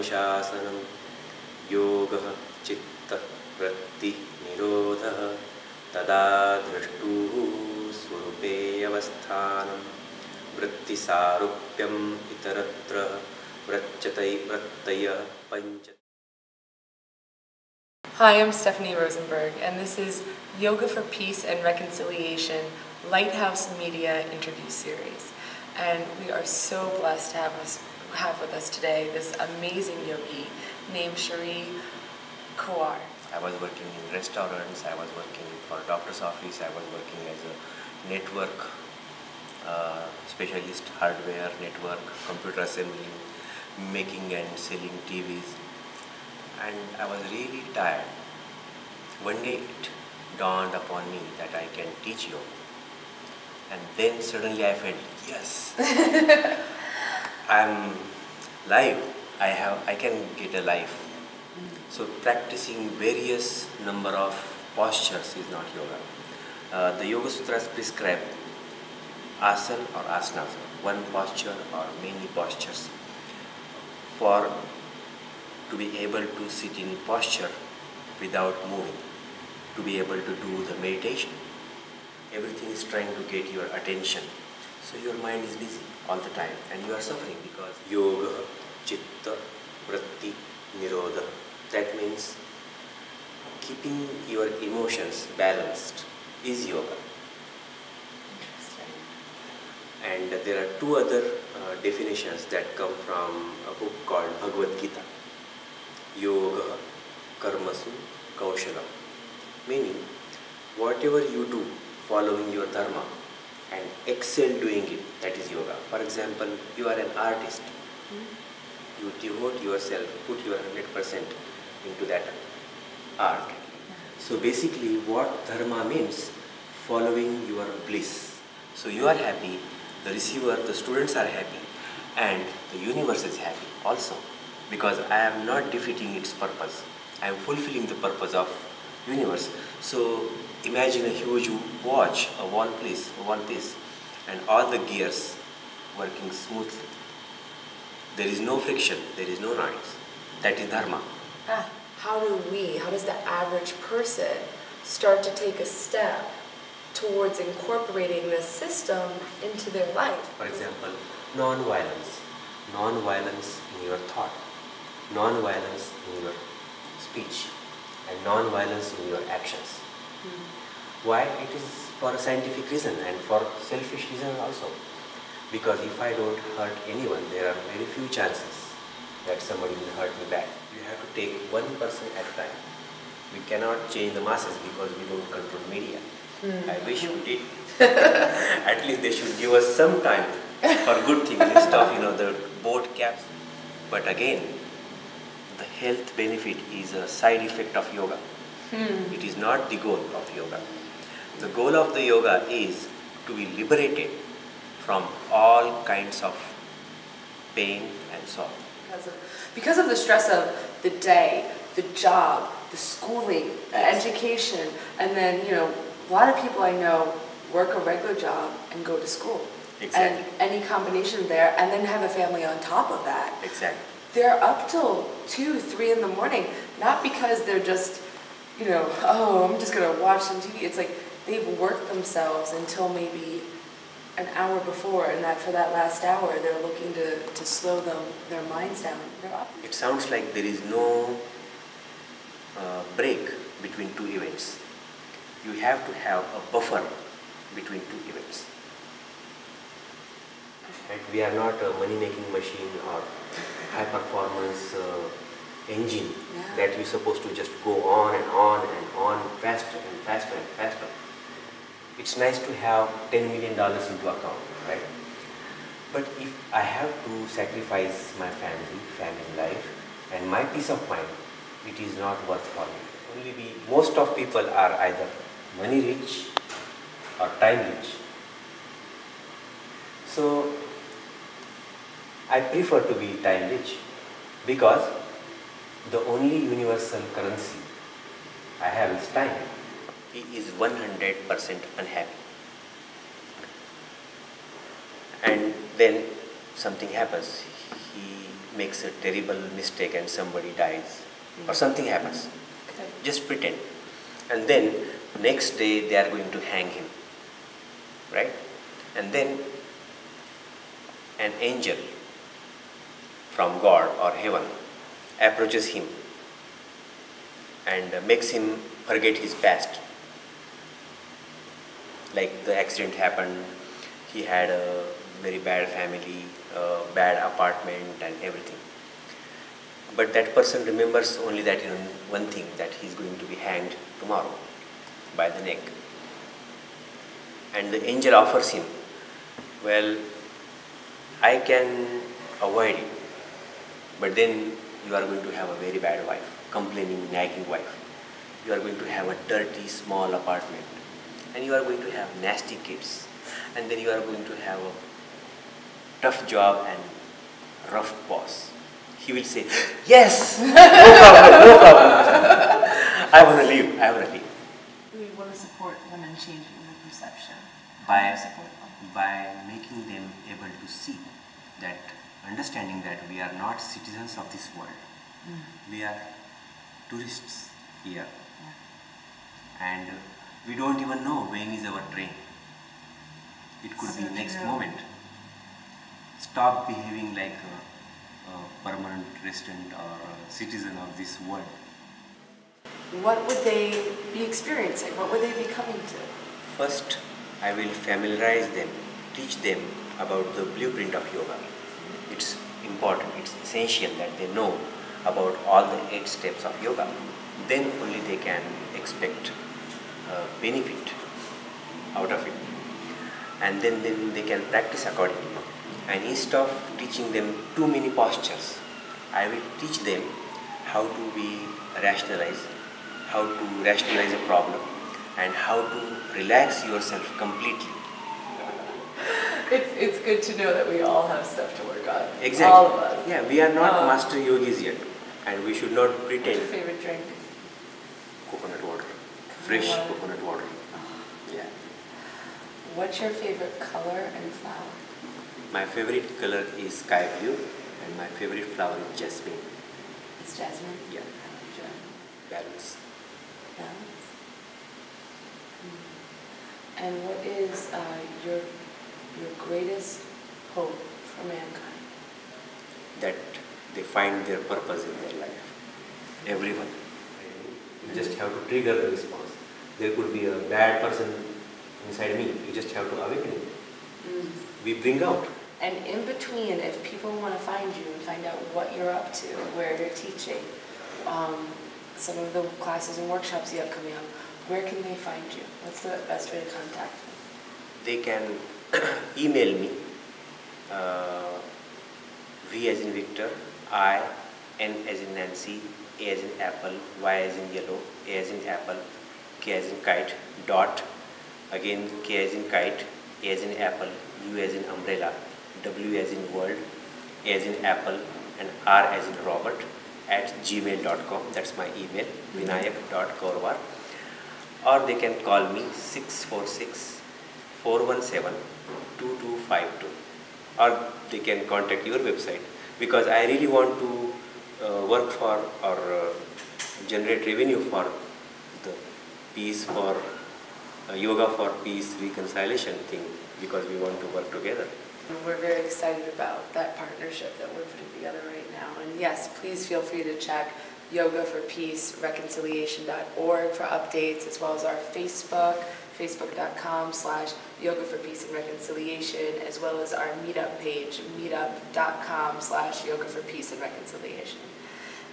Anushasanam Yoga Chitta Vritti Nirodha Tada Drashtuhu Swarupe Avasthanam Vritti Sarupyam Itaratra Vrattaya Pancha. Hi, I'm Stephanie Rosenberg, and this is Yoga for Peace and Reconciliation Lighthouse Media Interview Series. And we are so blessed to have with us today this amazing yogi named Shree Youtube.mov. I was working in restaurants, I was working for a doctor's office, I was working as a network specialist, hardware, network, computer assembly, making and selling TVs. And I was really tired. One day it dawned upon me that I can teach yoga. And then suddenly I felt, yes, I'm live. I can get a life. So practicing various number of postures is not yoga. The Yoga Sutras prescribe asana or asanas, one posture or many postures, for to be able to sit in posture without moving, to be able to do the meditation. Everything is trying to get your attention. So your mind is busy all the time and you are suffering because yoga, chitta, vritti, nirodha. That means keeping your emotions balanced is yoga. And there are two other definitions that come from a book called Bhagavad Gita. Yoga karmasu kaushalam, meaning whatever you do following your dharma and excel doing it, that is yoga. For example, you are an artist. You devote yourself, put your 100% into that art. So basically what dharma means, following your bliss. So you are happy, the receiver, the students are happy, and the universe is happy also. Because I am not defeating its purpose. I am fulfilling the purpose of universe. So imagine a huge watch, a one piece, and all the gears working smoothly. There is no friction, there is no noise. That is dharma. How does the average person start to take a step towards incorporating this system into their life? For example, non-violence. Non-violence in your thought. Non-violence in your speech and non-violence in your actions. Why? It is for a scientific reason and for selfish reason also. Because if I don't hurt anyone, there are very few chances that somebody will hurt me back. You have to take one person at a time. We cannot change the masses because we don't control media. I wish we did. At least they should give us some time for good things instead of the boat caps. But again, the health benefit is a side effect of yoga. It is not the goal of yoga. The goal of the yoga is to be liberated from all kinds of pain and sorrow. Because of the stress of the day, the job, the schooling, the education, and then, a lot of people I know work a regular job and go to school. Exactly. And any combination there, and then have a family on top of that. Exactly. They're up till 2, 3 in the morning, not because they're just, I'm just going to watch some TV. It's like they've worked themselves until maybe an hour before, and that for that last hour, they're looking to slow their minds down. They're up. It sounds like there is no break between two events. You have to have a buffer between two events. Right? We are not a money-making machine or high-performance engine that we're supposed to just go on and on and on, faster and faster and faster. It's nice to have $10 million into account, right? But if I have to sacrifice my family life, and my peace of mind, it is not worth for me. Most of people are either money rich or time rich. So I prefer to be time rich because the only universal currency I have is time. He is 100% unhappy. And then something happens. He makes a terrible mistake and somebody dies or something happens. Okay. Just pretend. And then next day they are going to hang him, right? And then an angel from God or heaven approaches him and makes him forget his past. Like the accident happened, he had a very bad family, a bad apartment and everything. But that person remembers only that one thing, that he is going to be hanged tomorrow by the neck. And the angel offers him, well, I can avoid it, but then you are going to have a very bad wife, complaining, nagging wife. You are going to have a dirty, small apartment, and you are going to have nasty kids, and then you are going to have a tough job and rough boss. He will say, yes, no problem, no problem. I want to leave, I want to leave. We want to support women changing their perception. By, Support them. by making them able to see that, understanding that we are not citizens of this world. We are tourists here. And we don't even know when is our train. It could be next moment. Stop behaving like a permanent resident or a citizen of this world. What would they be experiencing? What would they be coming to? First, I will familiarize them, teach them about the blueprint of yoga. It's important, it's essential that they know about all the 8 steps of yoga. Then only they can expect benefit out of it. And then they can practice accordingly. And instead of teaching them too many postures, I will teach them how to be rationalize, how to rationalize a problem, and how to relax yourself completely. It's good to know that we all have stuff to work on. Exactly. All of us. Yeah, we are not master yogis yet, and we should not What's pretend. your favorite drink? Coconut water, fresh Water. coconut water. Yeah. What's your favorite color and flower? My favorite color is sky blue, and my favorite flower is jasmine. It's jasmine? Yeah. Sure. Balance. Balance. And what is your greatest hope for mankind? That they find their purpose in their life. Everyone. You just have to trigger the response. There could be a bad person inside me. You just have to awaken it. We bring out. And in between, if people want to find you and find out what you're up to, where you're teaching, some of the classes and workshops you have coming up, where can they find you? What's the best way to contact you? They can email me, V as in Victor, I, N as in Nancy, A as in Apple, Y as in Yellow, A as in Apple, K as in Kite, dot, again K as in Kite, A as in Apple, U as in Umbrella, W as in World, A as in Apple, and R as in Robert at gmail.com. That's my email, vinayak.kaurwar. Or they can call me 646-417-2252. Or they can contact your website, because I really want to work for or generate revenue for the peace, for yoga for peace reconciliation thing, because we want to work together. We're very excited about that partnership that we're putting together right now. And yes, please feel free to check yogaforpeacereconciliation.org for updates, as well as our Facebook, facebook.com/yoga for peace and reconciliation, as well as our meetup page, meetup.com/yoga for peace and reconciliation.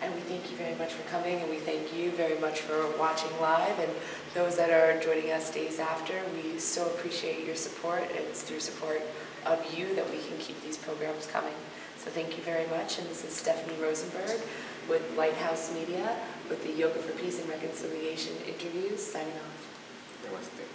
And we thank you very much for coming, and we thank you very much for watching live, and those that are joining us days after. We so appreciate your support. It's through support of you that we can keep these programs coming. So thank you very much, and this is Stephanie Rosenberg with Lighthouse Media with the Yoga for Peace and Reconciliation interviews, signing off. Namaste.